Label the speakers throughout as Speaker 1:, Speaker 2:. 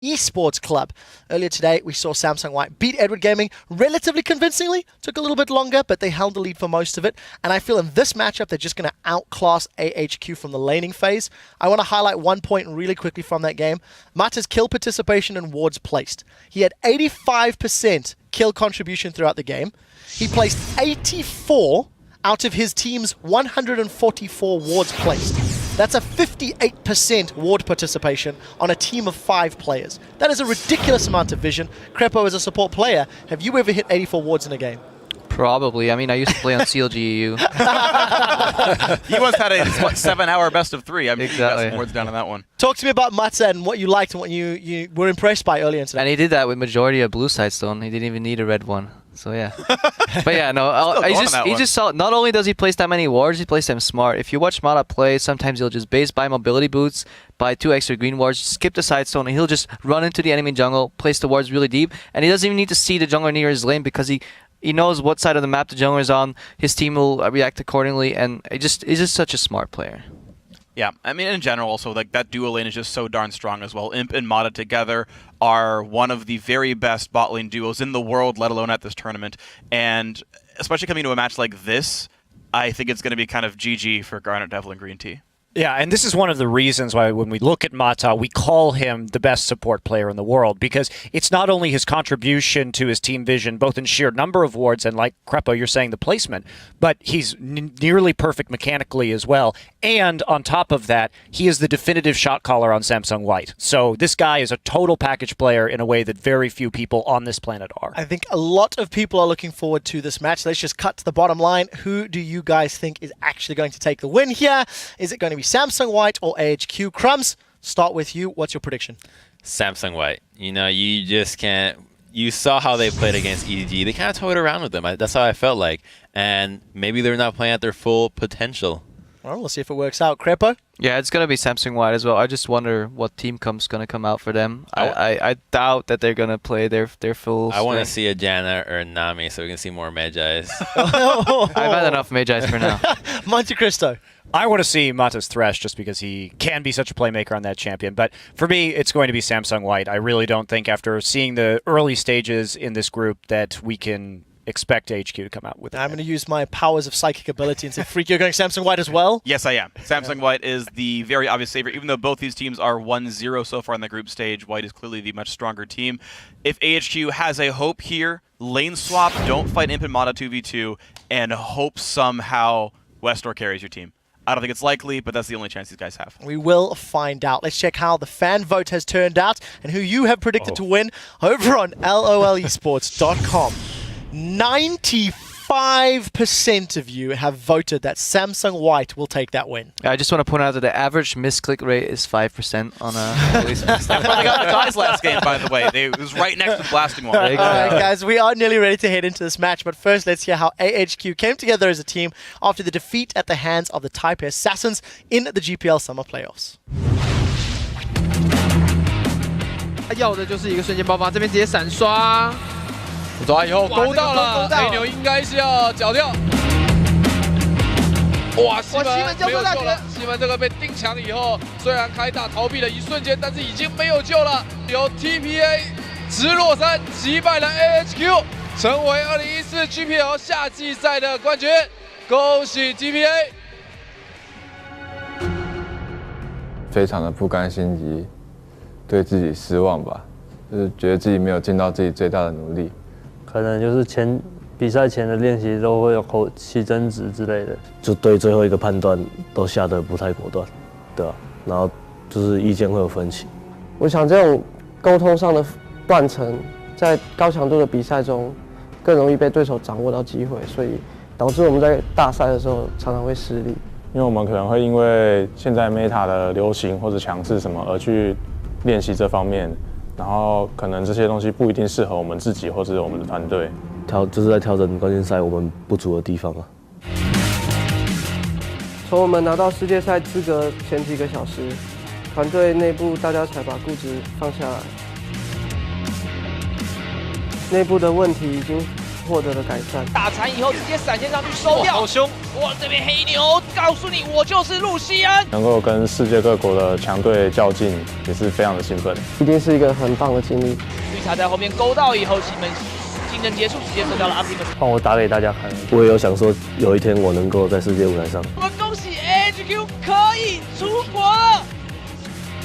Speaker 1: eSports club. Earlier today, we saw Samsung White beat Edward Gaming relatively convincingly. Took a little bit longer, but they held the lead for most of it. And I feel in this matchup, they're just going to outclass AHQ from the laning phase. I want to highlight one point really quickly from that game. Mata's kill participation and wards placed. He had 85% kill contribution throughout the game. He placed 84 out of his team's 144 wards placed. That's a 58% ward participation on a team of 5 players. That is a ridiculous amount of vision. Crepo, as a support player, have you ever hit 84 wards in a game?
Speaker 2: Probably. I mean, I used to play on CLGEU.
Speaker 3: You once had a 7-hour best of 3. I'm
Speaker 2: Exactly.
Speaker 3: got some words down on that one.
Speaker 1: Talk to me about Mata and what you liked and what you were impressed by earlier in today.
Speaker 2: And he did that with majority of blue side stone. He didn't even need a red one. So yeah. But yeah, no, he just saw, not only does he place that many wards, he plays them smart. If you watch Mata play, sometimes he'll just base buy mobility boots, buy 2 extra green wards, skip the side stone, and he'll just run into the enemy jungle, place the wards really deep, and he doesn't even need to see the jungler near his lane because he knows what side of the map the jungler is on. His team will react accordingly, and he's just such a smart player.
Speaker 3: Yeah, I mean, in general, also, like, that duo lane is just so darn strong as well. Imp and Mata together are one of the very best bot lane duos in the world, let alone at this tournament. And especially coming to a match like this, I think it's going to be kind of GG for Garnet, Devil, and Green Tea.
Speaker 4: Yeah, and this is one of the reasons why when we look at Mata, we call him the best support player in the world, because it's not only his contribution to his team vision, both in sheer number of wards and, like Crepo, you're saying, the placement, but he's nearly perfect mechanically as well. And on top of that, he is the definitive shot caller on Samsung White. So this guy is a total package player in a way that very few people on this planet are.
Speaker 1: I think a lot of people are looking forward to this match. Let's just cut to the bottom line. Who do you guys think is actually going to take the win here? Is it going to be Samsung White or AHQ? Crumbs, start with you. What's your prediction?
Speaker 5: Samsung White. You know, you just can't. You saw how they played against EDG. They kind of toyed around with them. That's how I felt like. And maybe they're not playing at their full potential.
Speaker 1: Well, we'll see if it works out. Crepo?
Speaker 2: Yeah, it's going to be Samsung White as well. I just wonder what team comp's going to come out for them. I doubt that they're going to play their full
Speaker 5: I want to see a Janna or a Nami so we can see more Magi's.
Speaker 2: I've had enough Magi's for now.
Speaker 1: Monte Cristo.
Speaker 4: I want to see Mata's Thresh just because he can be such a playmaker on that champion. But for me, it's going to be Samsung White. I really don't think after seeing the early stages in this group that we can expect AHQ to come out with it.
Speaker 1: I'm going to use my powers of psychic ability and say, Freak, you're going Samsung White as well?
Speaker 3: Yes, I am. Samsung White is the very obvious favorite. Even though both these teams are 1-0 so far in the group stage, White is clearly the much stronger team. If AHQ has a hope here, lane swap, don't fight Imp and Mata 2v2, and hope somehow Westor carries your team. I don't think it's likely, but that's the only chance these guys have.
Speaker 1: We will find out. Let's check how the fan vote has turned out and who you have predicted to win over on lolesports.com. 95% of you have voted that Samsung White will take that win.
Speaker 2: I just want to point out that the average misclick rate is 5% on a...
Speaker 3: They got the ties last game, by the way. It was right next to the blasting one.
Speaker 1: All right, guys, we are nearly ready to head into this match, but first let's hear how AHQ came together as a team after the defeat at the hands of the Taipei Assassins in the GPL Summer Playoffs.
Speaker 6: 要的就是一个瞬间爆发，这边直接闪刷，抓以后勾到了，黑牛应该是要绞掉。哇，西门没有救了，西门这个被定墙以后，虽然开大逃避了一瞬间，但是已经没有救了。由 TPA 直落山击败了 AHQ， 成为2014 GPL 夏季赛的冠军，恭喜 TPA！
Speaker 7: 非常的不甘心及对自己失望吧，就是觉得自己没有尽到自己最大的努力。
Speaker 8: 可能就是比赛前的练习都会有起争执之类的，就对最后一个判断都下得不太果断，对吧？然后就是意见会有分歧。
Speaker 9: 我想这种沟通上的断层，在高强度的比赛中更容易被对手掌握到机会，所以导致我们在大赛的时候常常会失利。
Speaker 7: 因为我们可能会因为现在 Meta 的流行或者强势什么而去练习这方面，然后可能这些东西不一定适合我们自己或者我们的团队。
Speaker 8: 就是在调整冠军赛我们不足的地方啊。
Speaker 9: 从我们拿到世界赛资格前几个小时，团队内部大家才把固执放下来。内部的问题已经获得了改善。
Speaker 10: 打残以后直接闪现上去收掉，好凶！哇，这边黑牛告诉你，我就是露西安。
Speaker 7: 能够跟世界各国的强队较劲，也是非常的兴奋。
Speaker 9: 一定是一个很棒的经历。
Speaker 10: 绿茶在后面勾到以后，西门竞争结束，直接收掉了 Optimus。
Speaker 8: 换我打给大家看，我也有想说有一天我能够在世界舞台上。
Speaker 10: 我们恭喜 AHQ 可以出国了。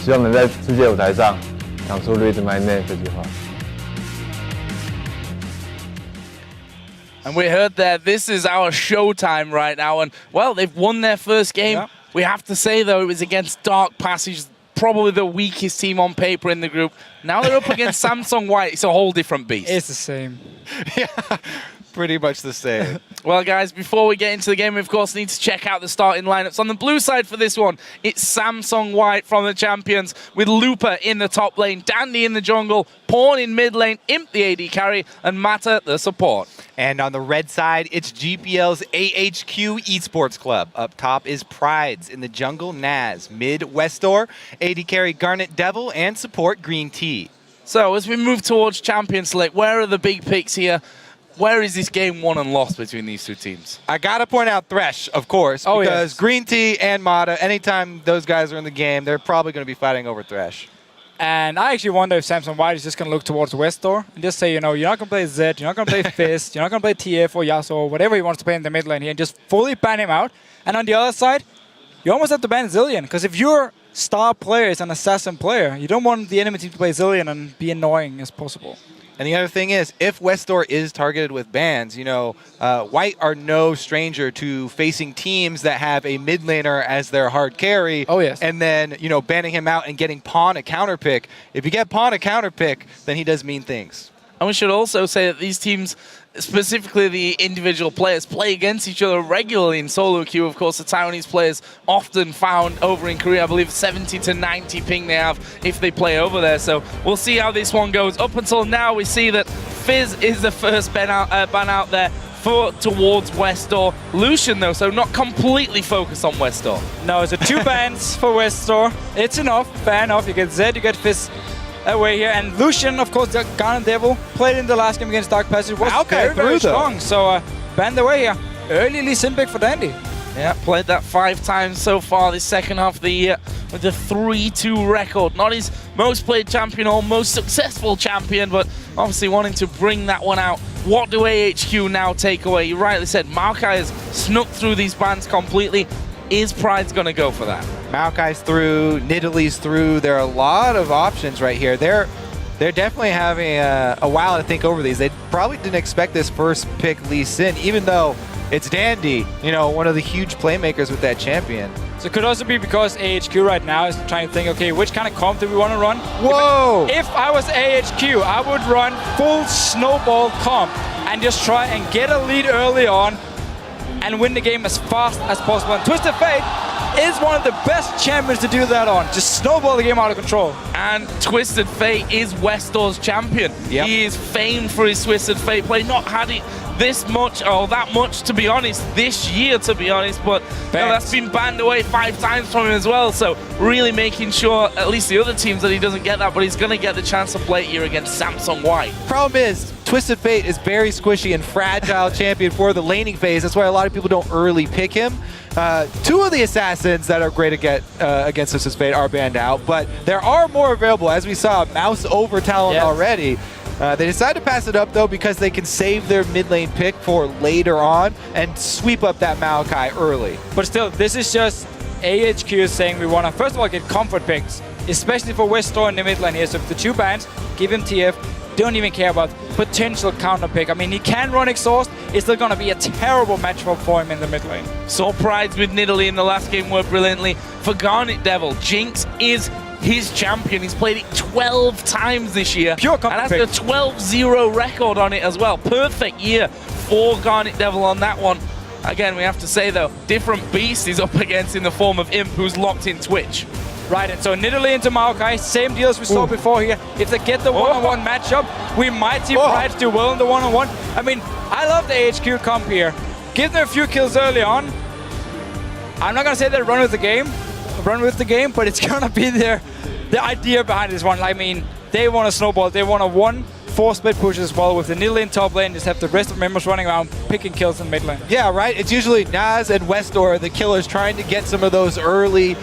Speaker 7: 希望能在世界舞台上讲出 "Read my name" 这句话。
Speaker 6: And we heard that this is our showtime right now. And, well, they've won their first game. Yeah. We have to say, though, it was against Dark Passage, probably the weakest team on paper in the group. Now they're up against Samsung White. It's a whole different beast.
Speaker 11: It's the same.
Speaker 12: Yeah, pretty much the same.
Speaker 6: Well, guys, before we get into the game, we, of course, need to check out the starting lineups. On the blue side for this one, it's Samsung White from the champions, with Looper in the top lane, Dandy in the jungle, Pawn in mid lane, Imp the AD carry, and Mata the support.
Speaker 12: And on the red side, it's GPL's AHQ eSports Club. Up top is Prides. In the jungle, Naz. Mid, Westor, AD carry Garnet Devil, and support Green Tea.
Speaker 6: So, as we move towards Champion Select, where are the big picks here? Where is this game won and lost between these two teams?
Speaker 12: I got to point out Thresh, of course, because Green Tea and Mata, anytime those guys are in the game, they're probably going to be fighting over Thresh.
Speaker 11: And I actually wonder if Samsung White is just going to look towards Westor and just say, you know, you're not going to play Zed, you're not going to play Fist, you're not going to play TF or Yasuo or whatever he wants to play in the mid lane here, and just fully ban him out. And on the other side, you almost have to ban Zilean, because if your star player is an assassin player, you don't want the enemy team to play Zilean and be annoying as possible.
Speaker 12: And the other thing is, if Westor is targeted with bans, you know, White are no stranger to facing teams that have a mid laner as their hard carry.
Speaker 11: Oh, yes.
Speaker 12: And then, you know, banning him out and getting Pawn a counter pick. If you get Pawn a counter pick, then he does mean things.
Speaker 6: And we should also say that these teams, specifically the individual players, play against each other regularly in solo queue. Of course, the Taiwanese players often found over in Korea, I believe 70 to 90 ping they have if they play over there. So we'll see how this one goes. Up until now, we see that Fizz is the first ban out there towards Westor. Lucian, though, so not completely focused on Westor.
Speaker 11: No, it's 2 bans for Westor. It's enough. Fair enough. You get Zed, you get Fizz away here, and Lucian, of course, the Garnet Devil, played in the last game against Dark Passage, was very strong, so banned away here. Early Lee Sin pick for Dandy.
Speaker 6: Yeah, played that 5 times so far this second half of the year with a 3-2 record. Not his most played champion or most successful champion, but obviously wanting to bring that one out. What do AHQ now take away? You rightly said, Maokai has snuck through these bans completely. Is Pride's going to go for that?
Speaker 12: Maokai's through, Nidalee's through. There are a lot of options right here. They're definitely having a while to think over these. They probably didn't expect this first pick Lee Sin, even though it's Dandy, you know, one of the huge playmakers with that champion.
Speaker 11: So it could also be because AHQ right now is trying to think, okay, which kind of comp do we want to run?
Speaker 12: Whoa!
Speaker 11: If I was AHQ, I would run full snowball comp and just try and get a lead early on and win the game as fast as possible. And Twisted Fate is one of the best champions to do that on. Just snowball the game out of control.
Speaker 6: And Twisted Fate is Westor's champion.
Speaker 12: Yep.
Speaker 6: He is famed for his Twisted Fate play. Not had it this much, or that much, to be honest, this year, to be honest, but you know, that's been banned away 5 times from him as well, so really making sure, at least the other teams, that he doesn't get that, but he's going to get the chance to play it here against Samsung White.
Speaker 12: Problem is, Twisted Fate is very squishy and fragile champion for the laning phase. That's why a lot of people don't early pick him. 2 of the assassins that are great against Twisted Fate are banned out, but there are more available. As we saw, Mouse over Talon already. They decided to pass it up, though, because they can save their mid lane pick for later on and sweep up that Maokai early.
Speaker 11: But still, this is just AHQ saying we want to, first of all, get comfort picks, especially for Westor in the mid lane here. So if the 2 bans, give him TF, don't even care about potential counter pick. I mean, he can run Exhaust. It's still going to be a terrible matchup for him in the mid lane.
Speaker 6: Saw Prides with Nidalee in the last game work brilliantly. For Garnet Devil, Jinx is his champion. He's played it 12 times this year.
Speaker 11: Pure comfort
Speaker 6: and has a 12-0 record on it as well. Perfect year for Garnet Devil on that one. Again, we have to say, though, different beast he's up against in the form of Imp, who's locked in Twitch.
Speaker 11: Right, and so Nidalee into Maokai, same deal as we saw before here. If they get the one-on-one matchup, we might see Pride do well in the one-on-one. I mean, I love the AHQ comp here. Give them a few kills early on. I'm not going to say they run with the game, but it's going to be the idea behind this one. I mean, they want to snowball. They want to, 1, 4 split pushes as well with the Nidalee in top lane, just have the rest of members running around picking kills in mid lane.
Speaker 12: Yeah, right? It's usually Naz and Westor, the killers, trying to get some of those early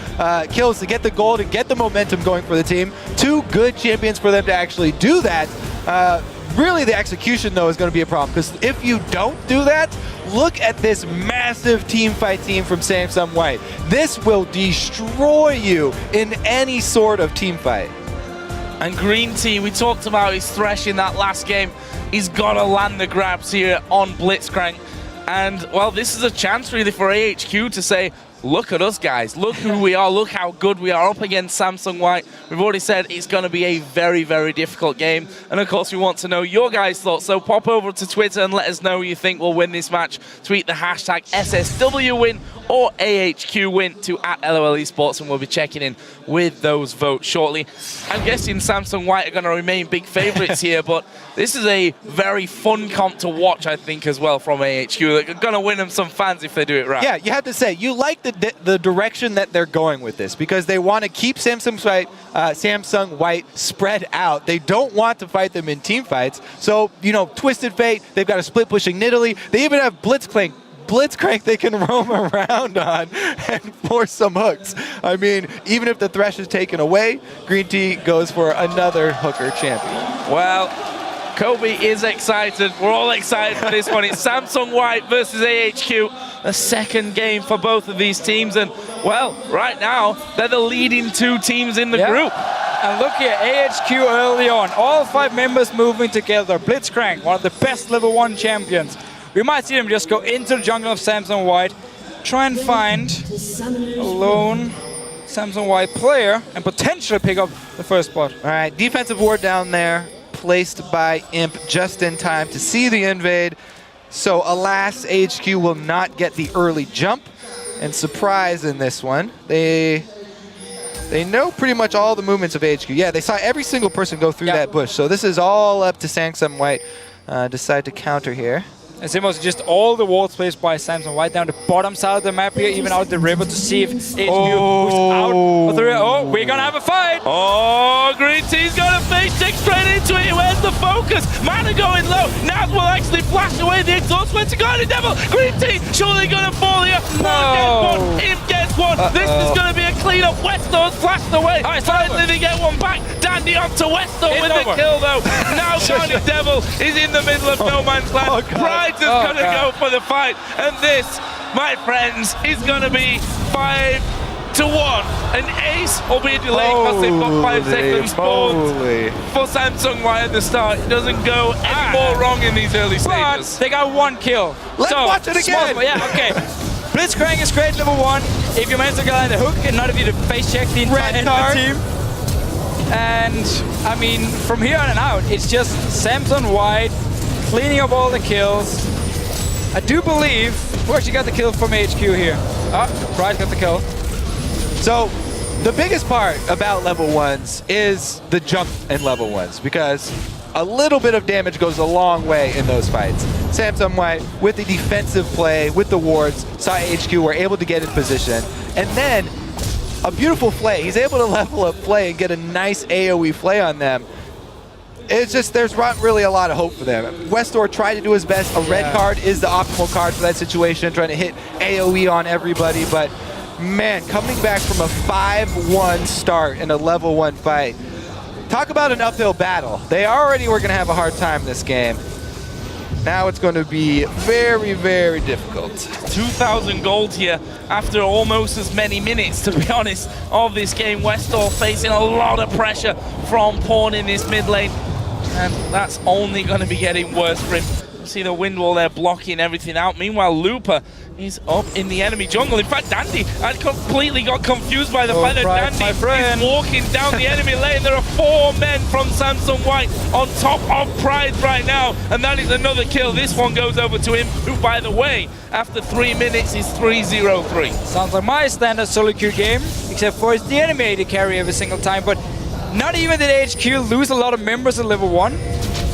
Speaker 12: kills to get the gold and get the momentum going for the team. 2 good champions for them to actually do that. Really, the execution, though, is going to be a problem, because if you don't do that, look at this massive team fight team from Samsung White. This will destroy you in any sort of team fight.
Speaker 10: And Green Tea, we talked about his Thresh in that last game. He's got to land the grabs here on Blitzcrank. And, well, this is a chance really for AHQ to say, look at us, guys. Look who we are. Look how good we are up against Samsung White. We've already said it's going to be a very, very difficult game. And, of course, we want to know your guys' thoughts. So pop over to Twitter and let us know who you think will win this match. Tweet the hashtag SSW win or AHQ win to @LOL eSports, and we'll be checking in with those votes shortly. I'm guessing Samsung White are going to remain big favorites here, but this is a very fun comp to watch, I think, as well from AHQ. They're going to win them some fans if they do it right.
Speaker 12: Yeah, you have to say, you like the direction that they're going with this, because they want to keep Samsung White spread out. They don't want to fight them in team fights. So, you know, Twisted Fate, they've got a split pushing Nidalee. They even have Blitzcrank they can roam around on and force some hooks. I mean, even if the Thresh is taken away, Green Tea goes for another hooker champion.
Speaker 10: Well, Kobe is excited. We're all excited for this one. It's Samsung White versus AHQ. The second game for both of these teams. And, well, right now, they're the leading 2 teams in the group.
Speaker 11: And look here, AHQ early on. All 5 members moving together. Blitzcrank, one of the best level 1 champions. We might see them just go into the jungle of Samsung White, try and find a lone Samsung White player, and potentially pick up the first spot.
Speaker 12: All right, defensive ward down there, placed by Imp just in time to see the invade. So alas, AHQ will not get the early jump. And surprise in this one, they know pretty much all the movements of AHQ. Yeah, they saw every single person go through that bush. So this is all up to Samsung White. Decide to counter here.
Speaker 11: It's almost just all the wards placed by Samsung White down the bottom side of the map here, even out the river, to see if AHQ moves out of the river. Oh, we're gonna have a fight!
Speaker 10: Oh, Green Tea's got a face check straight into it. Where's the focus? Mana going low. Naz will actually flash away the exhaust. Where's the Guardian Devil? Green Tea surely gonna fall here.
Speaker 11: No.
Speaker 10: Imp gets one. This is gonna be a clean up. Westor's flashed away. Finally they get one back. Dandy onto Westor with the kill though. Now Guardian Devil is in the middle of no man's land. Pride is going to go for the fight, and this, my friends, is going to be 5-1. An ace, albeit delayed because they've got 5 seconds spawned for Samsung White at the start. It doesn't go any more wrong in these early stages.
Speaker 11: But they got 1 kill.
Speaker 12: Let's watch it again.
Speaker 11: Yeah, okay. Blitzcrank is great level 1. If you manage to get on the hook, and not if you face check the entire team. And, I mean, from here on and out, it's just Samsung White cleaning up all the kills. I do believe who actually got the kill from AHQ here. Pride got the kill.
Speaker 12: So the biggest part about level 1s is the jump in level 1s, because a little bit of damage goes a long way in those fights. Samsung White, with the defensive play, with the wards, saw AHQ were able to get in position. And then a beautiful play. He's able to level up play and get a nice AoE play on them. It's just, there's not really a lot of hope for them. Westor tried to do his best. A red card is the optimal card for that situation, trying to hit AoE on everybody. But man, coming back from a 5-1 start in a level 1 fight, talk about an uphill battle. They already were going to have a hard time this game. Now it's going to be very, very difficult.
Speaker 10: 2,000 gold here after almost as many minutes, to be honest, of this game. Westor facing a lot of pressure from Pawn in this mid lane. And that's only going to be getting worse for him. You see the wind wall there blocking everything out. Meanwhile, Looper is up in the enemy jungle. In fact, Dandy, I completely got confused by the fact that Dandy is walking down the enemy lane. There are 4 men from Samsung White on top of Pride right now. And that is another kill. This one goes over to him, who, by the way, after 3 minutes is 3-0-3.
Speaker 11: Sounds like my standard solo queue game, except for it's the enemy to carry every single time. But not even did AHQ lose a lot of members at level 1.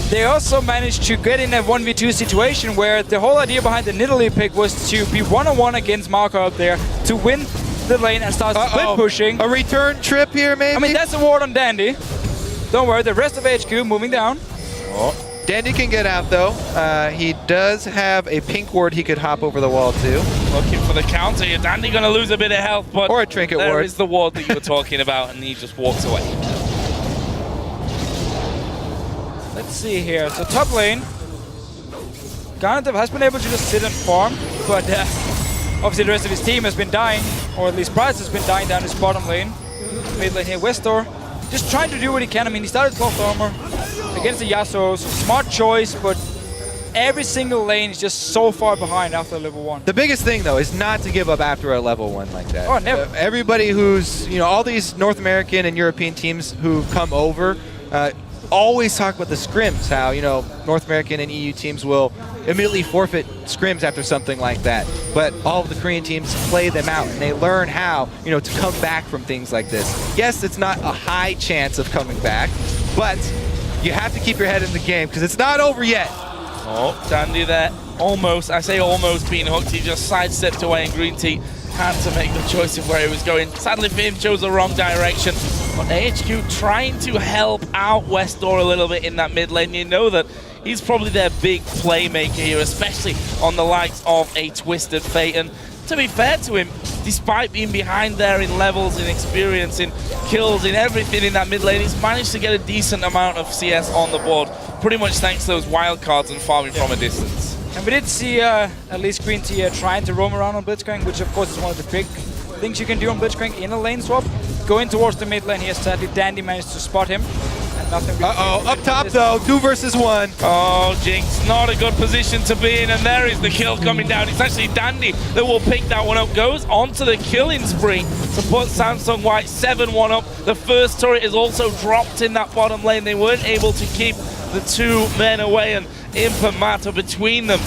Speaker 11: They also managed to get in a 1v2 situation where the whole idea behind the Nidalee pick was to be one-on-one against Marco up there to win the lane and start split pushing.
Speaker 12: A return trip here, maybe?
Speaker 11: I mean, that's a ward on Dandy. Don't worry, the rest of AHQ moving down.
Speaker 12: Dandy can get out though. He does have a pink ward he could hop over the wall to.
Speaker 10: Looking for the counter here. Dandy gonna lose a bit of health, but
Speaker 12: or a trinket
Speaker 10: there
Speaker 12: ward.
Speaker 10: is the ward that you were talking about, and he just walks away.
Speaker 11: Let's see here. So top lane, Garnet has been able to just sit and farm, but obviously the rest of his team has been dying, or at least Price has been dying down his bottom lane. Mid lane here, Westor just trying to do what he can. I mean, he started 12th armor against the Yasuos. Smart choice, but every single lane is just so far behind after level 1.
Speaker 12: The biggest thing, though, is not to give up after a level 1 like that.
Speaker 11: Oh, never.
Speaker 12: Everybody who's, all these North American and European teams who come over always talk about the scrims, how, North American and EU teams will immediately forfeit scrims after something like that. But all of the Korean teams play them out, and they learn how, to come back from things like this. Yes, it's not a high chance of coming back, but you have to keep your head in the game because it's not over yet.
Speaker 10: Oh, Dandy there. Almost, I say almost being hooked. He just sidestepped away, and Green Tea had to make the choice of where he was going. Sadly for him, chose the wrong direction. But AHQ trying to help out Westor a little bit in that mid lane. You know that he's probably their big playmaker here, especially on the likes of a Twisted Fate. And to be fair to him, despite being behind there in levels, in experience, in kills, in everything in that mid lane, he's managed to get a decent amount of CS on the board, pretty much thanks to those wild cards and farming from a distance.
Speaker 11: And we did see at least Green Tea trying to roam around on Blitzcrank, which of course is one of the big things you can do on Blitzcrank in a lane swap. Going towards the mid lane here, sadly Dandy managed to spot him. And nothing really
Speaker 12: up top though, 2 versus 1.
Speaker 10: Oh, Jinx, not a good position to be in, and there is the kill coming down. It's actually Dandy that will pick that one up. Goes onto the killing spree to put Samsung White 7-1 up. The first turret is also dropped in that bottom lane. They weren't able to keep the 2 men away, and Imp and Mata between them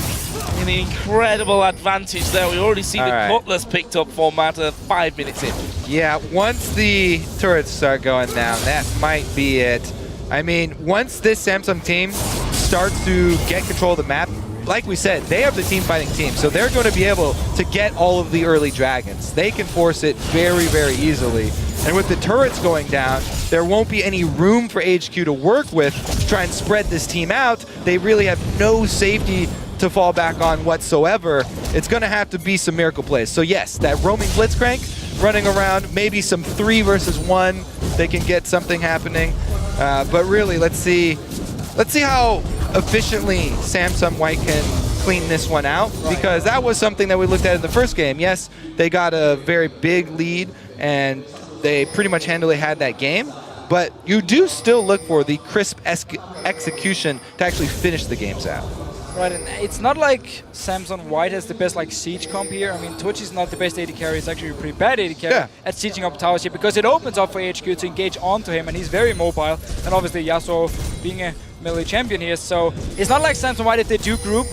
Speaker 10: in the incredible advantage there. We already see the Cutlass picked up for Mata 5 minutes in.
Speaker 12: Yeah, once the turrets start going down, that might be it. I mean, once this Samsung team starts to get control of the map, like we said, they have the team fighting team, so they're going to be able to get all of the early dragons. They can force it very, very easily. And with the turrets going down, there won't be any room for AHQ to work with to try and spread this team out. They really have no safety to fall back on whatsoever. It's going to have to be some miracle plays. So yes, that roaming Blitzcrank running around, maybe some 3 versus 1, they can get something happening. But really, let's see how efficiently Samsung White can clean this one out, because that was something that we looked at in the first game. Yes, they got a very big lead, and they pretty much handily had that game, but you do still look for the crisp execution to actually finish the games out.
Speaker 11: Right, and it's not like Samsung White has the best siege comp here. I mean, Twitch is not the best AD carry. It's actually a pretty bad AD carry at sieging up towers here, because it opens up for AHQ to engage onto him, and he's very mobile. And obviously Yasuo being a melee champion here, so it's not like Samsung White, if they do group,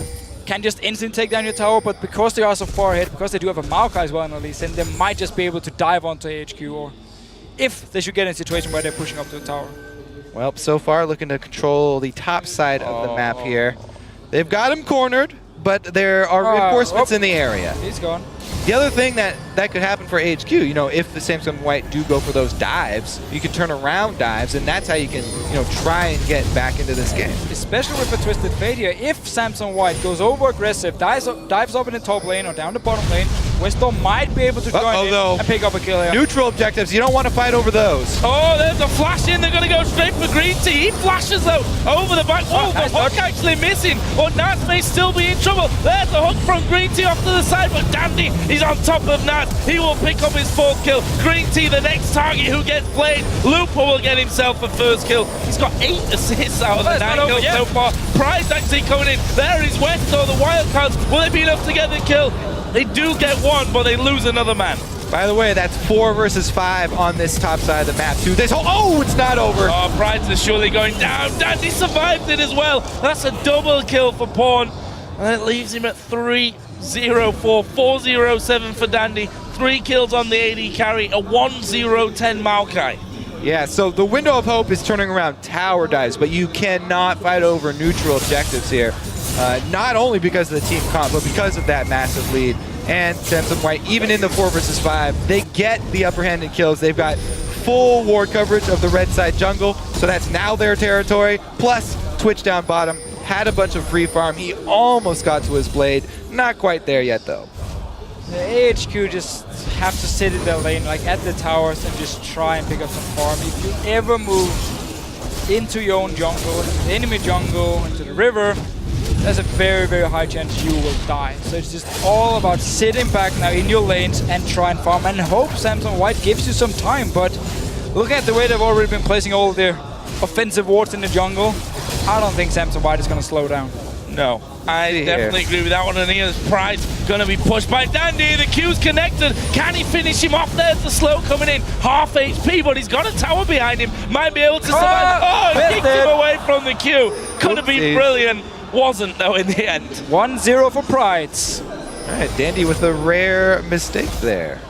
Speaker 11: can just instantly take down your tower, but because they are so far ahead, because they do have a Maokai as well at least, then they might just be able to dive onto AHQ, or if they should get in a situation where they're pushing up to the tower.
Speaker 12: Well, so far looking to control the top side of the map here. They've got him cornered, but there are reinforcements in the area.
Speaker 11: He's gone.
Speaker 12: The other thing that could happen for AHQ, if the Samsung White do go for those dives, you can turn around dives, and that's how you can, try and get back into this game.
Speaker 11: Especially with the Twisted Fate here, if Samsung White goes over aggressive, dives up in the top lane or down the bottom lane, Westor might be able to join in and pick up a kill here.
Speaker 12: Neutral objectives, you don't want to fight over those.
Speaker 10: Oh, there's a flash in. They're going to go straight for Green Tea. He flashes though over the back. Oh, the hook actually missing. Or Nats may still be in trouble. There's the hook from Green Tea off to the side, but Dandy, he's on top of Nats. He will pick up his 4th kill. Green Tea, the next target who gets played. Looper will get himself a 1st kill. He's got 8 assists out of the 9 kills so far. Prize actually coming in. There is Westor, the wild cards. Will they be enough to get the kill? They do get 1, but they lose another man.
Speaker 12: By the way, that's 4 versus 5 on this top side of the map too. It's not over.
Speaker 10: Oh, Prize is surely going down. Dandy survived it as well. That's a double kill for Pawn. And it leaves him at 3-0-4, 4-0-7 for Dandy. 3 kills on the AD carry, a 1-0-10 Maokai.
Speaker 12: Yeah, so the window of hope is turning around tower dives, but you cannot fight over neutral objectives here. Not only because of the team comp, but because of that massive lead. And Samsung White, even in the 4 versus 5, they get the upper hand in kills. They've got full ward coverage of the red side jungle, so that's now their territory. Plus, Twitch down bottom, had a bunch of free farm. He almost got to his blade. Not quite there yet, though.
Speaker 11: The AHQ just have to sit in their lane, like at the towers, and just try and pick up some farm. If you ever move into your own jungle, into the enemy jungle, into the river, there's a very, very high chance you will die. So it's just all about sitting back now in your lanes and try and farm and hope Samsung White gives you some time. But look at the way they've already been placing all their offensive wards in the jungle. I don't think Samsung White is going to slow down.
Speaker 10: No, I definitely agree with that one. And here's Pride going to be pushed by Dandy. The Q's connected. Can he finish him off? There's the slow coming in. Half HP, but he's got a tower behind him. Might be able to survive. Oh, he kicked him away from the Q. Could have been brilliant. Wasn't, though, in the end.
Speaker 11: 1-0 for Pride.
Speaker 12: All right, Dandy with a rare mistake there.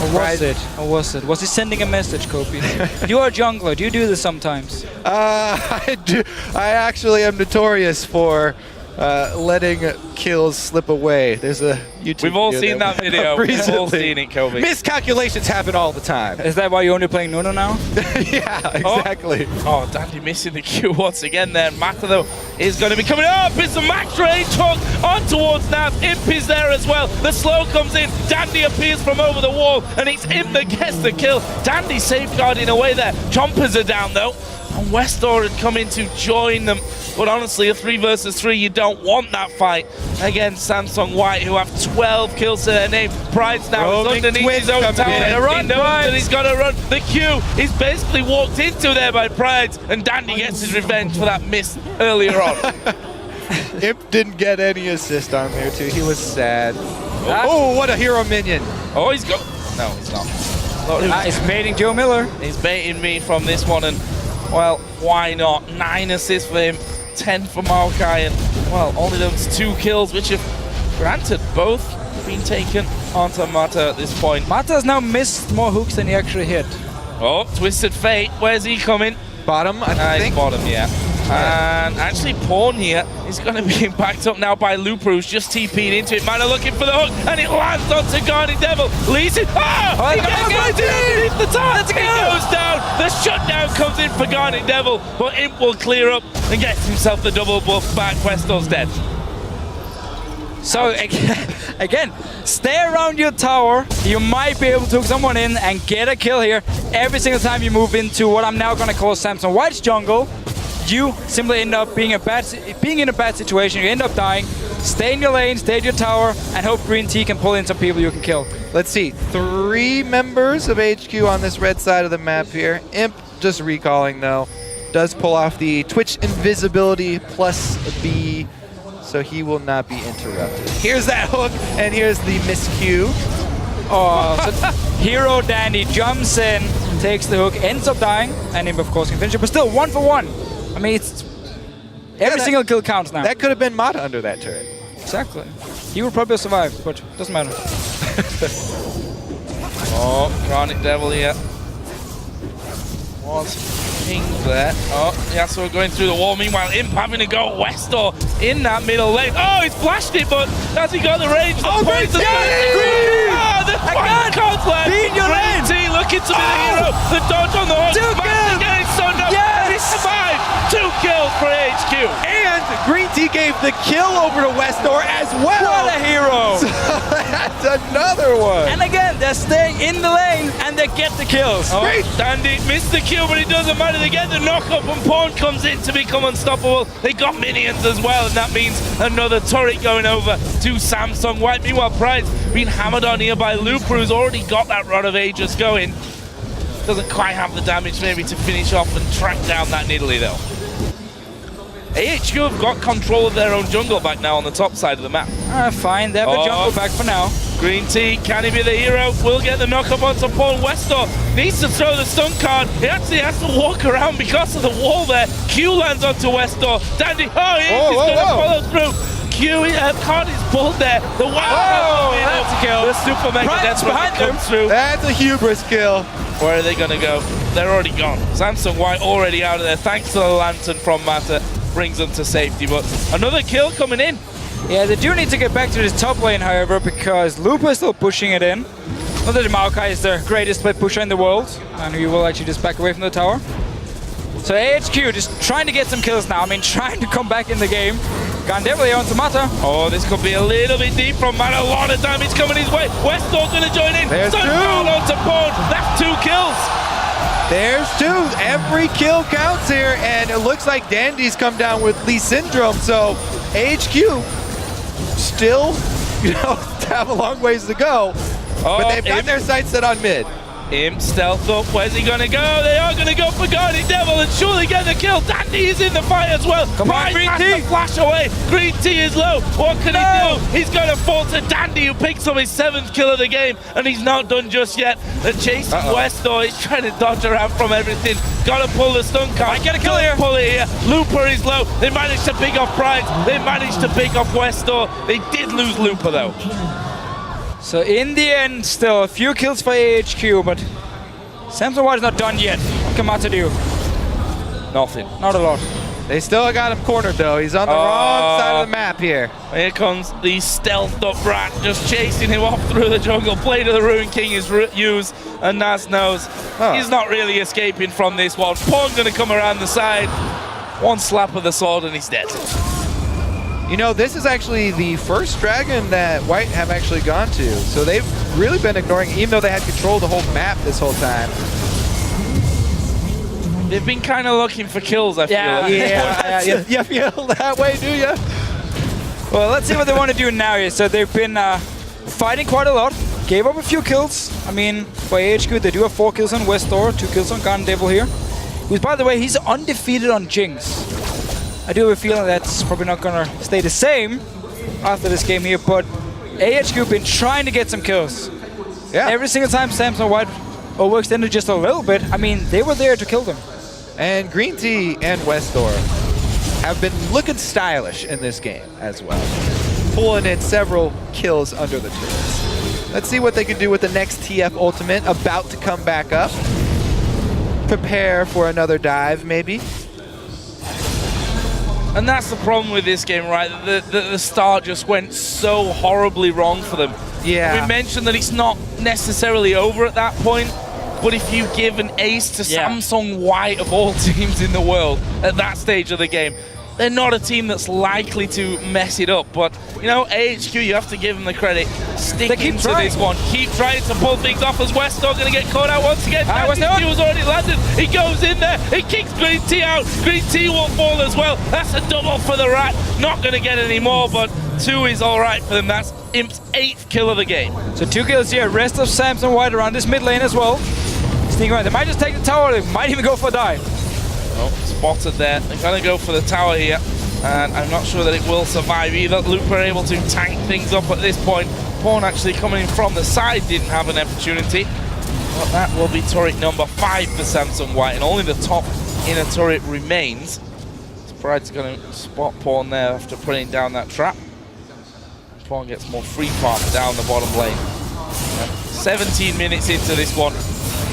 Speaker 11: Or was it? Or was it? Was he sending a message, Kopi? You're a jungler. Do you do this sometimes?
Speaker 12: I do. I actually am notorious for letting kills slip away. There's a YouTube
Speaker 10: We've all
Speaker 12: video
Speaker 10: seen that video. We've all seen it, Kobe.
Speaker 12: Miscalculations happen all the time.
Speaker 11: Is that why you're only playing Nuno now?
Speaker 12: Yeah, exactly.
Speaker 10: Oh, Dandy missing the Q once again there. Mata, though, is going to be coming up. It's a max range hook on towards Nav. Imp is there as well. The slow comes in. Dandy appears from over the wall, and it's Imp that gets the kill. Dandy safeguarding away there. Chompers are down, though. And Westor had come in to join them. But honestly, a 3 versus 3, you don't want that fight against Samsung White, who have 12 kills to their name. Pride's now underneath his own tower. He knows that he's got to run. The Q is basically walked into there by Pride, and Dandy gets his revenge for that miss earlier on.
Speaker 12: Imp didn't get any assist on there, too. He was sad. Oh, what a hero minion.
Speaker 10: Oh, he's got... No, he's not.
Speaker 11: He's baiting Joe Miller.
Speaker 10: He's baiting me from this one, and, well, why not? 9 assists for him. 10 for Maokai, and well, only those 2 kills, which have granted both been taken onto Mata at this point.
Speaker 11: Mata has now missed more hooks than he actually hit.
Speaker 10: Oh, Twisted Fate, where's he coming?
Speaker 12: Bottom, I think.
Speaker 10: Bottom, yeah. And actually, Pawn here is going to be backed up now by Looper, who's just TP'd into it. Mana looking for the hook, and it lands onto Guardian Devil. Leads it. Oh! He gets it underneath the top. It goes down. The shutdown comes in for Guardian Devil, but Imp will clear up and gets himself the double buff back. Westor's dead.
Speaker 11: So, again, stay around your tower. You might be able to hook someone in and get a kill here. Every single time you move into what I'm now going to call Samsung White's jungle, you simply end up being in a bad situation. You end up dying. Stay in your lane, stay at your tower, and hope Green Tea can pull in some people you can kill.
Speaker 12: Let's see. 3 members of HQ on this red side of the map here. Imp just recalling, though. Does pull off the Twitch invisibility plus B, so he will not be interrupted. Here's that hook, and here's the miscue.
Speaker 11: Oh, so Hero Dandy jumps in, takes the hook, ends up dying, and Imp, of course, can finish it, but still 1 for 1. I mean, it's every single kill counts now.
Speaker 12: That could have been Mata under that turret.
Speaker 11: Exactly. He would probably have survived, but doesn't matter.
Speaker 10: Oh, Guardian Devil here. Was pinged there. Oh, yeah, so we're going through the wall. Meanwhile, Imp having to go Westor in that middle lane. Oh, he's flashed it, but has he got the range? The points the can't land. Green Tea looking to be the hero. The dodge on the horse. Man's getting stunned up. Yes! He survived. 2 kills for AHQ.
Speaker 12: And Green Tea gave the kill over to Westor as well.
Speaker 11: What a hero!
Speaker 12: So that's another one.
Speaker 11: And again, they're staying in the lane and they get the kills.
Speaker 10: Oh, Dandy missed the kill, but it doesn't matter. They get the knock-up and Pawn comes in to become unstoppable. They got minions as well, and that means another turret going over to Samsung White. Meanwhile, Pride's been hammered on here by Looper, who's already got that Rod of Ages going. Doesn't quite have the damage maybe to finish off and track down that Nidalee, though. AHQ have got control of their own jungle back now on the top side of the map.
Speaker 11: Fine, they have the jungle back for now.
Speaker 10: Green Tea, can he be the hero? Will get the knock-up onto Paul. Westor needs to throw the stun card. He actually has to walk around because of the wall there. Q lands onto Westor. Dandy, he's going to follow through. Q card is pulled there. The
Speaker 11: that's a kill.
Speaker 10: The Super Mega Death comes through.
Speaker 12: That's a hubris kill.
Speaker 10: Where are they going to go? They're already gone. Samsung White already out of there. Thanks to the Lantern from Mata. Brings them to safety, but another kill coming in.
Speaker 11: Yeah, they do need to get back to this top lane, however, because Lupa is still pushing it in. Not that Maokai is the greatest split pusher in the world, and he will actually just back away from the tower. So AHQ just trying to get some kills now. I mean, trying to come back in the game. Gandevil here onto Mata.
Speaker 10: Oh, this could be a little bit deep from Mata. A lot of damage coming his way. Westor's going to join in.
Speaker 12: There's 2.
Speaker 10: Onto Pawn. That's 2 kills.
Speaker 12: There's 2. Every kill counts here, and it looks like Dandy's come down with Lee Syndrome, so AHQ still, have a long ways to go. But they've got their sights set on mid.
Speaker 10: Imp stealth up. Where's he going to go? They are going to go for Guardian Devil and surely get the kill. Dandy is in the fight as well.
Speaker 11: Come on, Green Tea.
Speaker 10: Flash away. Green Tea is low. What can he do? He's going to fall to Dandy, who picks up his 7th kill of the game, and he's not done just yet. The chase Westor is trying to dodge around from everything. Got to pull the stun card.
Speaker 11: Might get a kill here.
Speaker 10: Pull it here. Looper is low. They managed to pick off Pride. They managed to pick off Westor. They did lose Looper though.
Speaker 11: So in the end, still a few kills for AHQ, but Samsung White is not done yet. What can Mata do?
Speaker 10: Nothing.
Speaker 11: Not a lot.
Speaker 12: They still got him cornered though. He's on the wrong side of the map here.
Speaker 10: Here comes the stealthed up rat, just chasing him off through the jungle. Play to the Ruin King is used, and Naz knows he's not really escaping from this one. Pawn going to come around the side. One slap of the sword and he's dead.
Speaker 12: This is actually the first dragon that White have actually gone to. So they've really been ignoring, even though they had control of the whole map this whole time.
Speaker 10: They've been kind of looking for kills, I feel.
Speaker 12: Yeah, you feel that way, do you?
Speaker 11: Well, let's see what they want to do now here. So they've been fighting quite a lot. Gave up a few kills. I mean, for AHQ, they do have 4 kills on Westor, 2 kills on Gandevil here. Who's, by the way, he's undefeated on Jinx. I do have a feeling that's probably not going to stay the same after this game here, but AHQ been trying to get some kills.
Speaker 12: Yeah.
Speaker 11: Every single time Samsung White overextended just a little bit, I mean, they were there to kill them.
Speaker 12: And Green Tea and Westor have been looking stylish in this game as well. Pulling in several kills under the turrets. Let's see what they can do with the next TF Ultimate, about to come back up. Prepare for another dive, maybe.
Speaker 10: And that's the problem with this game, right? The start just went so horribly wrong for them.
Speaker 12: Yeah.
Speaker 10: We mentioned that it's not necessarily over at that point, but if you give an ace to Samsung White of all teams in the world at that stage of the game, they're not a team that's likely to mess it up. But, AHQ, you have to give them the credit. Sticking to this one. Keep trying to pull things off as Westor going to get caught out once again. He was already landed. He goes in there. He kicks Green Tea out. Green Tea will fall as well. That's a double for the rat. Not going to get any more, but 2 is all right for them. That's Imp's 8th kill of the game.
Speaker 11: So 2 kills here. Rest of Samsung White around this mid lane as well. Sneaking around. They might just take the tower. They might even go for a dive.
Speaker 10: Oh, spotted there. They're going to go for the tower here. And I'm not sure that it will survive either. Looper able to tank things up at this point. Pawn actually coming in from the side didn't have an opportunity. But that will be turret number 5 for Samsung White. And only the top inner turret remains. Pride's going to spot Pawn there after putting down that trap. Pawn gets more free farm down the bottom lane. 17 minutes into this one.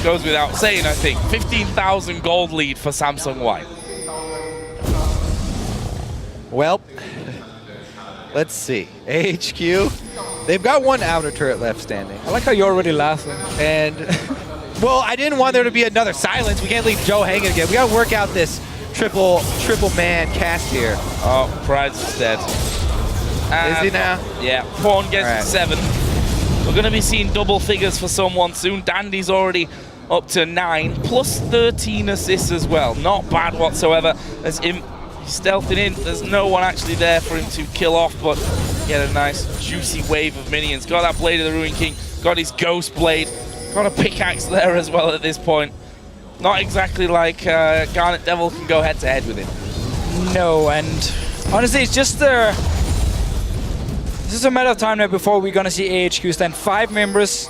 Speaker 10: Goes without saying, I think. 15,000 gold lead for Samsung White.
Speaker 12: Well, let's see. AHQ, they've got 1 outer turret left standing.
Speaker 11: I like how you're already laughing.
Speaker 12: And, well, I didn't want there to be another silence. We can't leave Joe hanging again. We got to work out this triple man cast here.
Speaker 10: Oh, Pride's dead.
Speaker 12: Is he now?
Speaker 10: Yeah, Pawn gets 7. We're going to be seeing double figures for someone soon. Dandy's already up to 9, plus 13 assists as well. Not bad whatsoever. As Imp stealthing in, there's no one actually there for him to kill off, but get a nice juicy wave of minions. Got that Blade of the Ruin King, got his Ghost Blade, got a pickaxe there as well at this point. Not exactly like Garnet Devil can go head to head with him.
Speaker 11: No, and honestly, it's just this is a matter of time now before we're gonna see AHQ stand 5 members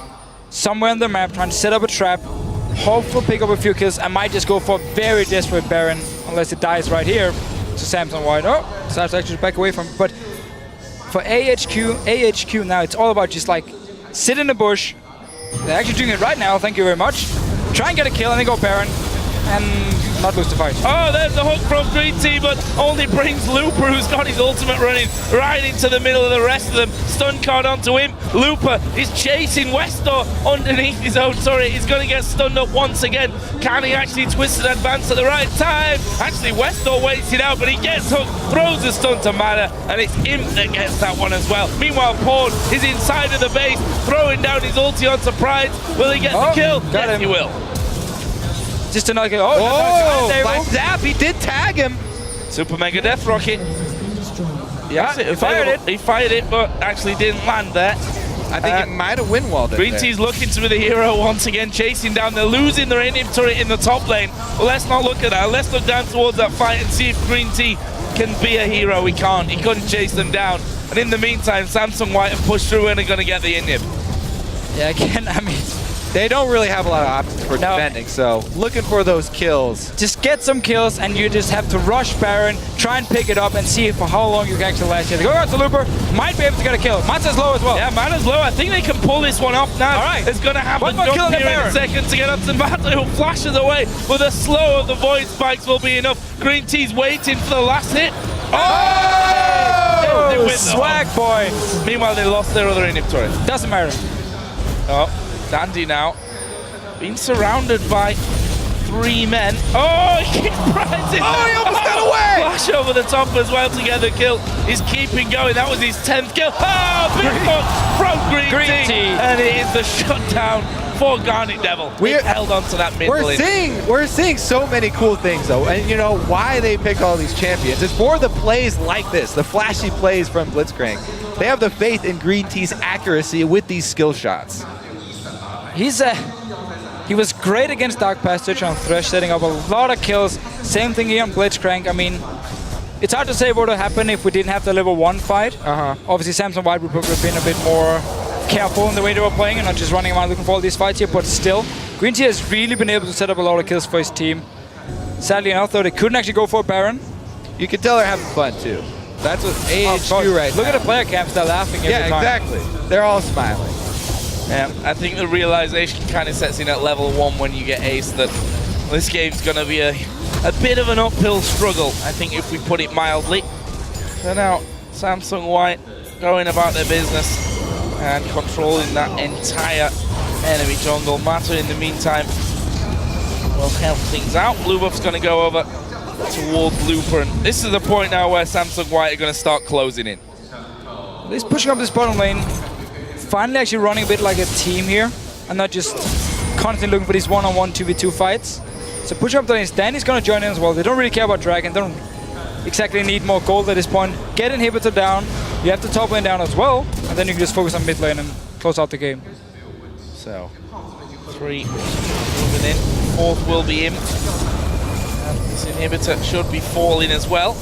Speaker 11: somewhere on the map trying to set up a trap, hopefully pick up a few kills. I might just go for a very desperate Baron unless it dies right here. To Samsung White. Oh, starts actually back away from it. But for AHQ now, it's all about just like sit in the bush. They're actually doing it right now, thank you very much. Try and get a kill and then go Baron. And not lose the fight.
Speaker 10: Oh, there's the hook from Green Team, but only brings Looper, who's got his ultimate running right into the middle of the rest of them. Stun card onto him. Looper is chasing Westor underneath his own turret. He's going to get stunned up once again. Can he actually twist and advance at the right time? Actually, Westor waits it out, but he gets hooked, throws the stun to Mana, and it's Imp that gets that one as well. Meanwhile, Pawn is inside of the base, throwing down his ulti onto Pride. Will he get the kill? Yes, he will.
Speaker 11: Just another kill.
Speaker 12: Black Zap, he did tag him.
Speaker 10: Super Mega Death Rocket.
Speaker 11: Yeah, he fired it.
Speaker 10: He fired it, but actually didn't land there.
Speaker 12: I think he might have win-walled it.
Speaker 10: Green Team's looking to be the hero once again, chasing down. They're losing their inhib turret in the top lane. But let's not look at that. Let's look down towards that fight and see if Green Team can be a hero. He can't. He couldn't chase them down. And in the meantime, Samsung White have pushed through and are going to get the inhib.
Speaker 11: Yeah, again, I mean,
Speaker 12: they don't really have a lot of options for defending, so looking for those kills.
Speaker 11: Just get some kills, and you just have to rush Baron, try and pick it up, and see for how long you can actually last here. Go out to Looper, might be able to get a kill. Mata's low as well.
Speaker 10: Yeah, Mana's low. I think they can pull this one off now.
Speaker 11: All right.
Speaker 10: It's going to happen.
Speaker 11: One more kill
Speaker 10: Jump here in a
Speaker 11: Baron.
Speaker 10: second to get up to Mata, who flashes away. But the slow of the Void Spikes will be enough. Green Tea's waiting for the last hit.
Speaker 11: Oh!
Speaker 10: They win the
Speaker 11: Swag
Speaker 10: one.
Speaker 11: point.
Speaker 10: Meanwhile, they lost their other inhib turret.
Speaker 11: Doesn't matter.
Speaker 10: Oh, Dandy now. Being surrounded by 3 men. Oh, he keeps rising.
Speaker 12: Oh, he almost got away.
Speaker 10: Flash over the top as well to get the kill. He's keeping going. That was his 10th kill. Oh, big punch from Green Team. And it is the shutdown for Garnet Devil. We've held on to that mid lane.
Speaker 12: We're seeing so many cool things, though. And you know why they pick all these champions? It's for the plays like this, the flashy plays from Blitzcrank. They have the faith in Green Team's accuracy with these skill shots.
Speaker 11: He was great against Dark Passage on Thresh, setting up a lot of kills. Same thing here on Blitzcrank. I mean, it's hard to say what would happen if we didn't have the level 1 fight. Obviously, Samsung White would have been a bit more careful in the way they were playing and not just running around looking for all these fights here, but still, Green Team has really been able to set up a lot of kills for his team. Sadly enough, though, they couldn't actually go for a Baron.
Speaker 12: You can tell they're having fun, too. That's what AHQ right
Speaker 11: Look
Speaker 12: now.
Speaker 11: at the player camps, they're laughing every time.
Speaker 12: Yeah, exactly. They're all smiling.
Speaker 10: Yeah, I think the realization kind of sets in at level 1 when you get ace that this game's going to be a bit of an uphill struggle, I think, if we put it mildly. So now, Samsung White going about their business and controlling that entire enemy jungle. Mata, in the meantime, will help things out. Blue buff's going to go over towards Looper, and this is the point now where Samsung White are going to start closing in.
Speaker 11: He's pushing up this bottom lane. Finally actually running a bit like a team here and not just constantly looking for these one-on-one 2v2 fights. So pushing up the lane, Danny's going to join in as well. They don't really care about Dragon, don't exactly need more gold at this point. Get inhibitor down, you have the top lane down as well, and then you can just focus on mid lane and close out the game.
Speaker 10: So, 3 moving in, 4th will be in. And this inhibitor should be falling as well.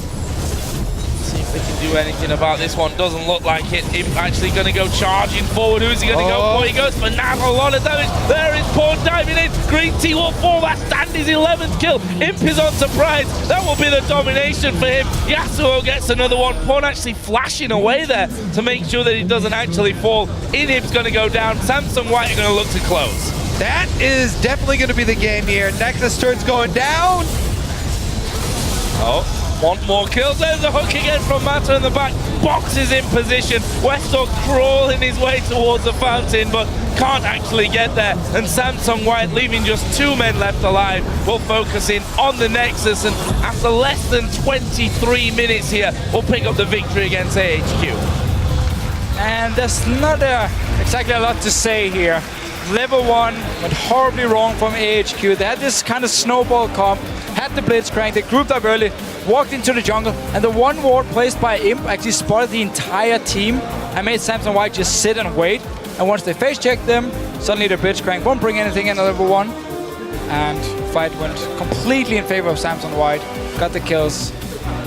Speaker 10: See if they can do anything about this one. Doesn't look like it. Imp actually going to go charging forward. Who's he going to go for? He goes for now. A lot of damage. There is Pawn diving in. Green Team will fall. That's Dandy's 11th kill. Imp is on surprise. That will be the domination for him. Yasuo gets another one. Pawn actually flashing away there to make sure that he doesn't actually fall. Inhib's going to go down. Samsung White are going to look to close.
Speaker 12: That is definitely going to be the game here. Nexus turret's going down.
Speaker 10: Oh. Want more kills. There's a hook again from Mata in the back. Box is in position. Westor crawling his way towards the fountain, but can't actually get there. And Samsung White, leaving just 2 men left alive, will focus in on the Nexus. And after less than 23 minutes here, will pick up the victory against AHQ.
Speaker 11: And there's not exactly a lot to say here. Level 1 went horribly wrong from AHQ. They had this kind of snowball comp, had the Blitzcrank, they grouped up early, walked into the jungle, and the one ward placed by Imp actually spotted the entire team and made Samsung White just sit and wait. And once they face checked them, suddenly the Blitzcrank won't bring anything in at level 1. And fight went completely in favor of Samsung White, got the kills,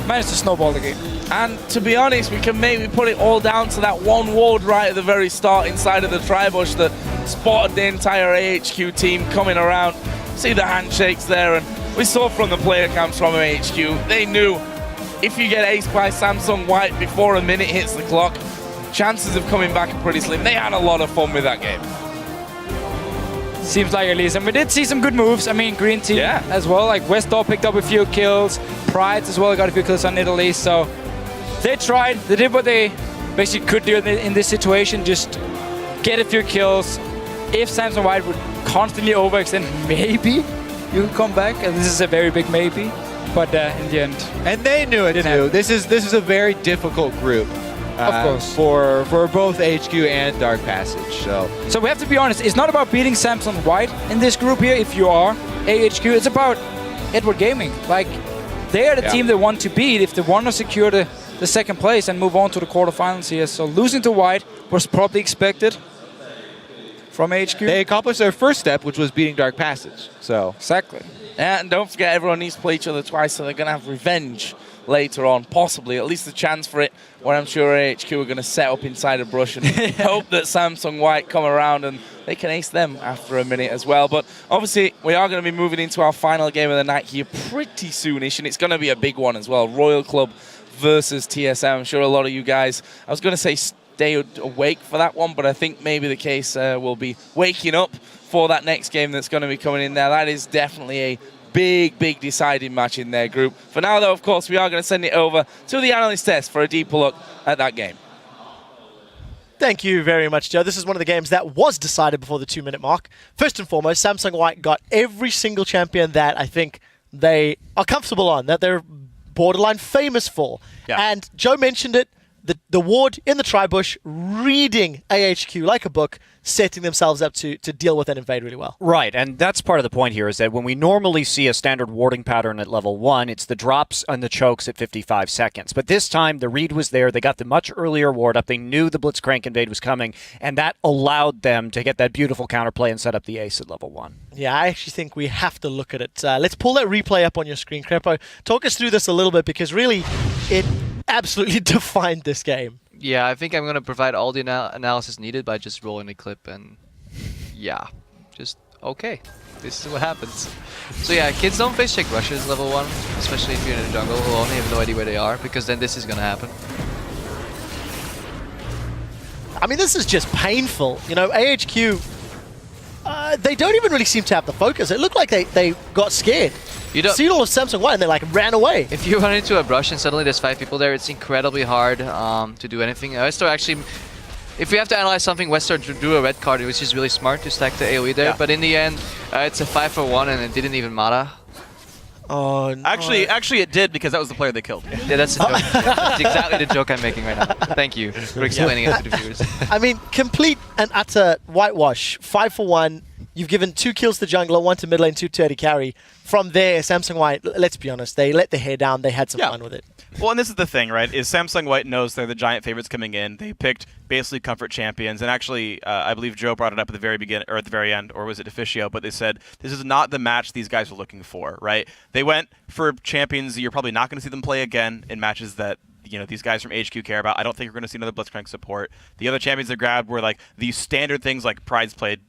Speaker 11: managed to snowball the game.
Speaker 10: And to be honest, we can maybe put it all down to that one ward right at the very start inside of the Tribush that spotted the entire AHQ team coming around. See the handshakes there, and we saw from the player camps from AHQ, they knew if you get aced by Samsung White before a minute hits the clock, chances of coming back are pretty slim. They had a lot of fun with that game.
Speaker 11: Seems like at least. And we did see some good moves. I mean, Green Team as well. Like Westall picked up a few kills. Prides as well got a few kills on Italy. So they tried. They did what they basically could do in this situation. Just get a few kills. If Samsung White would constantly overextend, maybe you could come back. And this is a very big maybe. But in the end,
Speaker 12: and they knew it too. This is a very difficult group.
Speaker 11: Of course.
Speaker 12: For both AHQ and Dark Passage. So
Speaker 11: we have to be honest, it's not about beating Samsung White in this group here if you are AHQ, it's about Edward Gaming. Like, they are the team they want to beat if they want to secure the second place and move on to the quarterfinals here. So losing to White was probably expected from AHQ.
Speaker 12: They accomplished their first step, which was beating Dark Passage. So
Speaker 11: exactly.
Speaker 10: And don't forget, everyone needs to play each other twice, so they're going to have revenge later on, possibly, at least a chance for it, where I'm sure AHQ are going to set up inside a brush and hope that Samsung White come around and they can ace them after a minute as well. But obviously, we are going to be moving into our final game of the night here pretty soonish, and it's going to be a big one as well. Royal Club versus TSM. I'm sure a lot of you guys, I was going to say stay awake for that one, but I think maybe the case will be waking up for that next game that's going to be coming in there. That is definitely a big deciding match in their group. For now, though, of course, we are going to send it over to the analyst desk for a deeper look at that game.
Speaker 1: Thank you very much, Joe. This is one of the games that was decided before the 2-minute mark. First and foremost, Samsung White got every single champion that I think they are comfortable on, that they're borderline famous for. Yeah. And Joe mentioned it, the ward in the tri-bush reading AHQ like a book, setting themselves up to deal with and invade really well.
Speaker 4: Right, and that's part of the point here is that when we normally see a standard warding pattern at level 1, it's the drops and the chokes at 55 seconds. But this time, the read was there. They got the much earlier ward up. They knew the Blitzcrank invade was coming, and that allowed them to get that beautiful counterplay and set up the ace at level 1.
Speaker 1: Yeah, I actually think we have to look at it. Let's pull that replay up on your screen, Crepo. Talk us through this a little bit, because really, it absolutely defined this game.
Speaker 2: Yeah, I think I'm going to provide all the analysis needed by just rolling the clip and yeah, just okay. This is what happens. So yeah, kids don't face check rushes level 1, especially if you're in the jungle who only have no idea where they are, because then this is going to happen.
Speaker 1: I mean, this is just painful. You know, AHQ, they don't even really seem to have the focus. It looked like they got scared. You don't see all of Samsung White and they like ran away.
Speaker 2: If you run into a brush and suddenly there's 5 people there, it's incredibly hard to do anything. Westor actually, if we have to analyze something, Westor drew a red card, which is really smart to stack the AoE there. Yeah. But in the end, it's a 5-for-1 and it didn't even matter.
Speaker 1: Oh, no.
Speaker 3: Actually, it did, because that was the player they killed.
Speaker 2: Yeah, that's the joke. That's exactly the joke I'm making right now. Thank you for explaining it to the viewers.
Speaker 1: I mean, complete and utter whitewash. 5-for-1. You've given 2 kills to jungler, 1 to mid lane, 2 to AD carry. From there, Samsung White, let's be honest, they let their hair down. They had some fun with it.
Speaker 3: Well, and this is the thing, right, is Samsung White knows they're the giant favorites coming in. They picked basically comfort champions. And actually, I believe Joe brought it up at the very beginning, or at the very end, or was it Officio? But they said this is not the match these guys were looking for, right? They went for champions you're probably not going to see them play again in matches that, you know, these guys from HQ care about. I don't think you're going to see another Blitzcrank support. The other champions they grabbed were like these standard things like Pride's played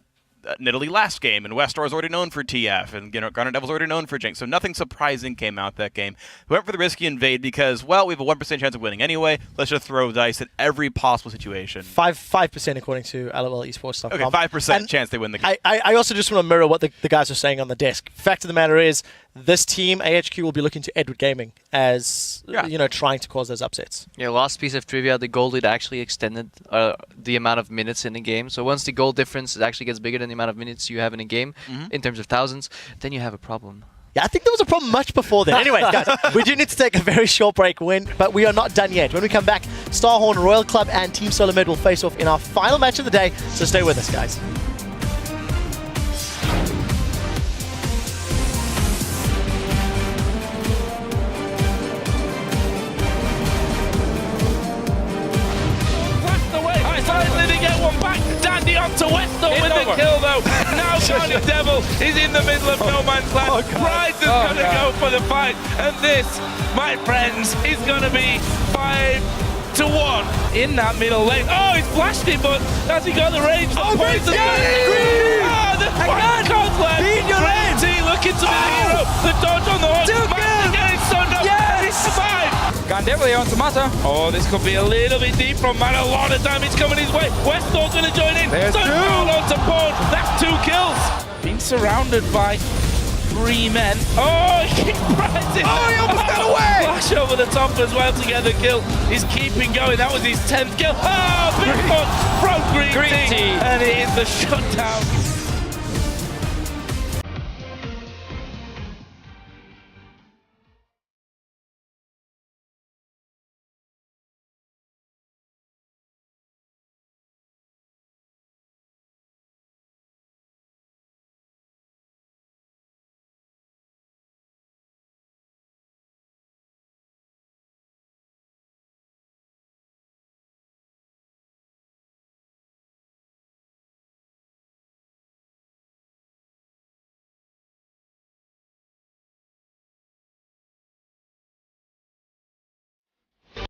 Speaker 3: in Italy last game, and Westor is already known for TF, and Garnet Devil's already known for Jinx, so nothing surprising came out that game. We went for the risky invade because, well, we have a 1% chance of winning anyway. Let's just throw dice at every possible situation.
Speaker 1: 5% according to LOL eSports.com.
Speaker 3: Okay, 5% chance they win the game.
Speaker 1: I also just want to mirror what the guys are saying on the desk. Fact of the matter is, this team, AHQ, will be looking to Edward Gaming as, you know, trying to cause those upsets.
Speaker 2: Yeah, last piece of trivia, the goal lead actually extended the amount of minutes in the game. So once the goal difference actually gets bigger than the amount of minutes you have in a game, in terms of thousands, then you have a problem.
Speaker 1: Yeah, I think there was a problem much before then. Anyway, guys, we do need to take a very short break, but we are not done yet. When we come back, Starhorn, Royal Club, and Team Solar Mid will face off in our final match of the day, so stay with us, guys.
Speaker 10: To Westor with the kill though. Now Garnet Devil is in the middle of no man's land. Prides is going to go for the fight. And this, my friends, is going to be 5-1 in that middle lane. Oh, he's flashed it, but has he got the range? The poison. The fight comes left. Green T looking to be the hero. The dodge on the horse. Master getting stunned up. He's survived.
Speaker 11: Garnet Devil here on Tomata.
Speaker 10: Oh, this could be a little bit deep from Man. A lot of damage coming his way. Westor's going to join in. So down onto Pawn. That's 2 kills. Being surrounded by 3 men. Oh, he rides it.
Speaker 12: Oh, he almost got away.
Speaker 10: Flash over the top as well to get the kill. He's keeping going. That was his 10th kill. Oh, big punch from Green Tea. And it is the shutdown